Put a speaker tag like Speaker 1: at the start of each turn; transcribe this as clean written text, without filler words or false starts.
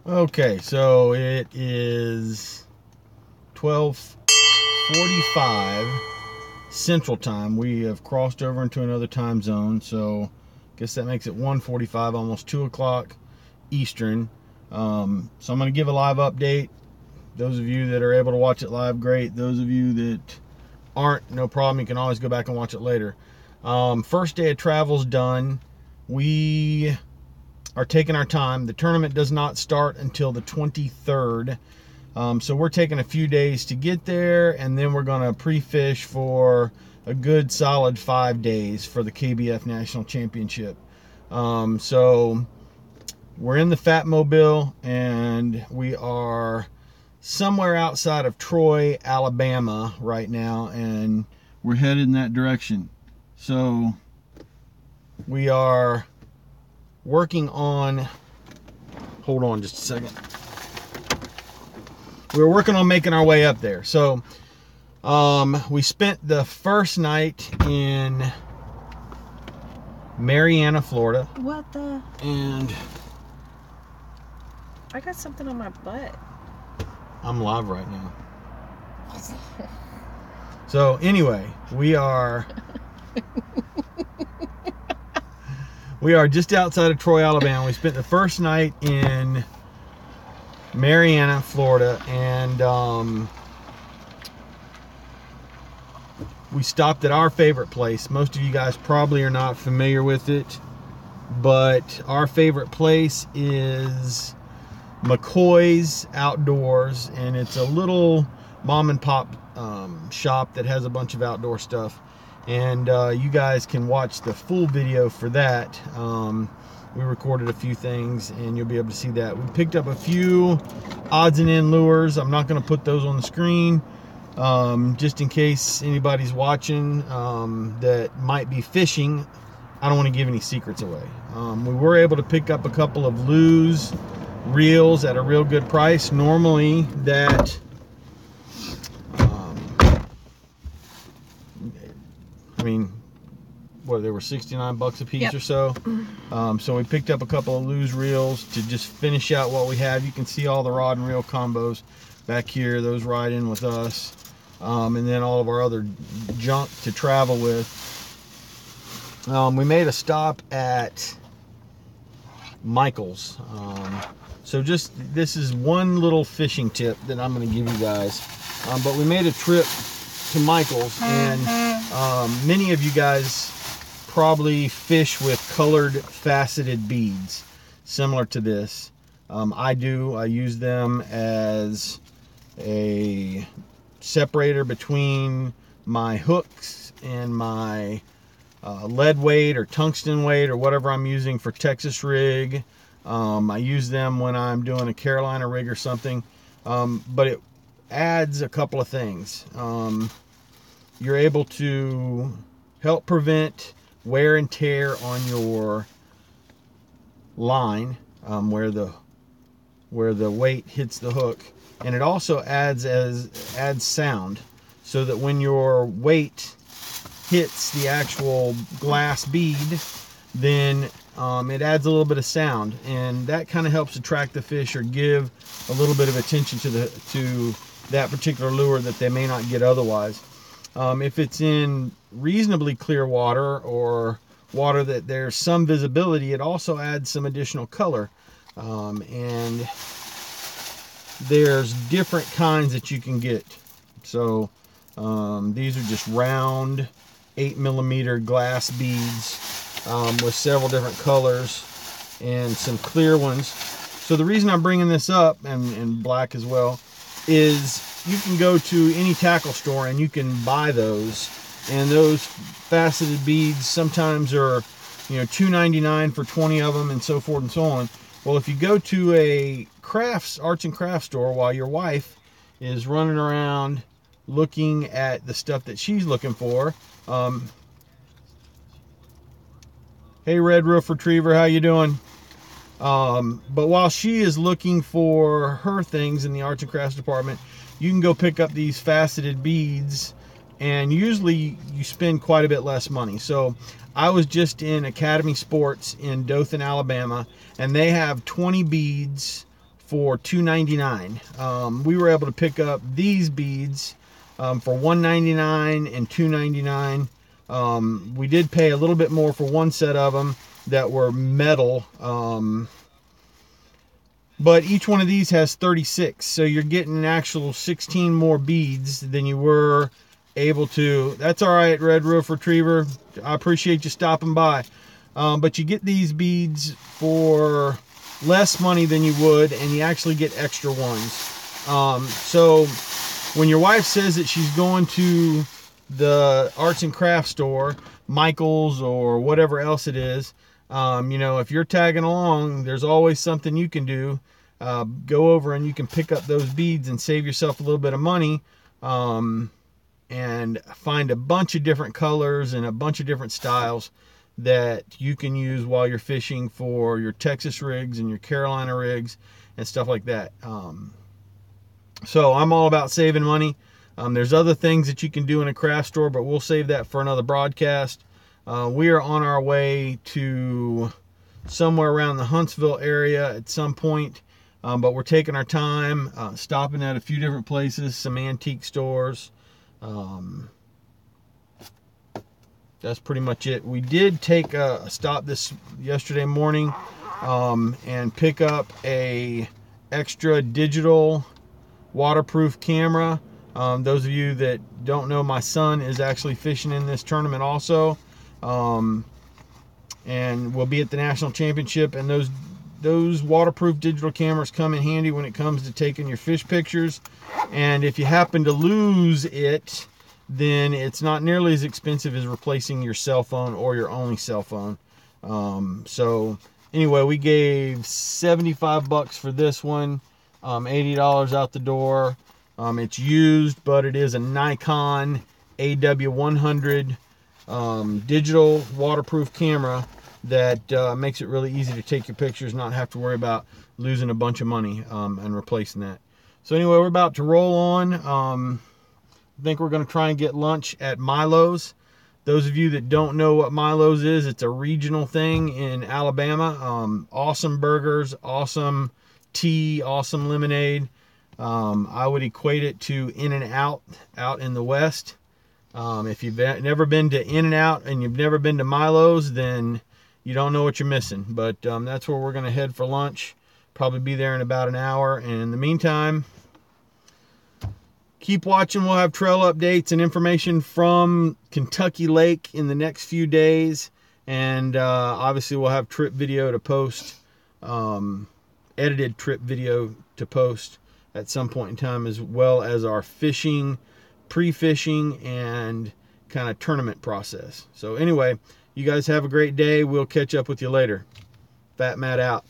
Speaker 1: Okay, so it is 12:45 Central Time. We have crossed over into another time zone, so I guess that makes it 1:45, almost 2 o'clock Eastern. So I'm going to give a live update. Those of you that are able to watch it live, great. Those of you that aren't, no problem. You can always go back and watch it later. First day of travel's done. We are taking our time. The tournament does not start until the 23rd. So we're taking a few days to get there, and then we're going to pre-fish for a good solid 5 days for the KBF National Championship. So we're in the Fat Mobile, and we are somewhere outside of Troy, Alabama right now, and we're headed in that direction. So we are working on, hold on just a second. We're working on making our way up there. So we spent the first night in Marianna, Florida.
Speaker 2: What the?
Speaker 1: And
Speaker 2: I got something on my butt.
Speaker 1: I'm live right now. So anyway, we are just outside of Troy, Alabama. We spent the first night in Marianna, Florida, and we stopped at our favorite place. Most of you guys probably are not familiar with it, but our favorite place is McCoy's Outdoors, and it's a little mom and pop shop that has a bunch of outdoor stuff, and you guys can watch the full video for that. We recorded a few things, and you'll be able to see that. We picked up a few odds and end lures. I'm not going to put those on the screen, just in case anybody's watching that might be fishing. I don't want to give any secrets away. We were able to pick up a couple of Lew's reels at a real good price. Normally that I mean, what, they were 69 bucks a piece. Yep. Or so. So we picked up a couple of Lew's reels to just finish out what we have. You can see all the rod and reel combos back here. Those ride in with us. And then all of our other junk to travel with. We made a stop at Michael's. So just, this is one little fishing tip that I'm going to give you guys. But we made a trip to Michael's, and many of you guys probably fish with colored faceted beads similar to this. I do. I use them as a separator between my hooks and my lead weight or tungsten weight or whatever I'm using for Texas rig. I use them when I'm doing a Carolina rig or something, but it adds a couple of things. You're able to help prevent wear and tear on your line, where the weight hits the hook, and it also adds sound, so that when your weight hits the actual glass bead, then it adds a little bit of sound, and that kind of helps attract the fish or give a little bit of attention to that particular lure that they may not get otherwise. If it's in reasonably clear water or water that there's some visibility, it also adds some additional color. And there's different kinds that you can get. So these are just round 8mm glass beads with several different colors and some clear ones. So the reason I'm bringing this up, and black as well, is you can go to any tackle store and you can buy those, and those faceted beads sometimes are, $2.99 for 20 of them, and so forth and so on. Well, if you go to a arts and crafts store while your wife is running around looking at the stuff that she's looking for, hey Red Roof Retriever, how you doing? But while she is looking for her things in the arts and crafts department, you can go pick up these faceted beads, and usually you spend quite a bit less money. So I was just in Academy Sports in Dothan, Alabama, and they have 20 beads for $2.99. We were able to pick up these beads for $1.99 and $2.99. We did pay a little bit more for one set of them that were metal, but each one of these has 36, so you're getting an actual 16 more beads than you were able to. That's all right, Red Roof Retriever. I appreciate you stopping by. But you get these beads for less money than you would, and you actually get extra ones. So when your wife says that she's going to the arts and crafts store, Michael's or whatever else it is, you know, if you're tagging along, there's always something you can do. Go over and you can pick up those beads and save yourself a little bit of money, and find a bunch of different colors and a bunch of different styles that you can use while you're fishing for your Texas rigs and your Carolina rigs and stuff like that. So I'm all about saving money. There's other things that you can do in a craft store, but we'll save that for another broadcast. We are on our way to somewhere around the Huntsville area at some point, but we're taking our time, stopping at a few different places, some antique stores. That's pretty much it. We did take a stop yesterday morning and pick up a extra digital waterproof camera. Those of you that don't know, my son is actually fishing in this tournament also, and will be at the national championship. And those waterproof digital cameras come in handy when it comes to taking your fish pictures. And if you happen to lose it, then it's not nearly as expensive as replacing your cell phone or your only cell phone. So anyway, we gave $75 for this one, $80 out the door. It's used, but it is a Nikon AW100 digital waterproof camera that makes it really easy to take your pictures, not have to worry about losing a bunch of money and replacing that. So anyway, we're about to roll on. I think we're going to try and get lunch at Milo's. Those of you that don't know what Milo's is, it's a regional thing in Alabama. Awesome burgers, awesome tea, awesome lemonade. I would equate it to In-N-Out out in the West. If you've never been to In-N-Out and you've never been to Milo's, then you don't know what you're missing. But that's where we're going to head for lunch. Probably be there in about an hour. And in the meantime, keep watching. We'll have trail updates and information from Kentucky Lake in the next few days. And obviously we'll have trip video to post, edited trip video to post at some point in time, as well as our fishing, pre-fishing, and kind of tournament process. So anyway, you guys have a great day. We'll catch up with you later. Fat Matt out.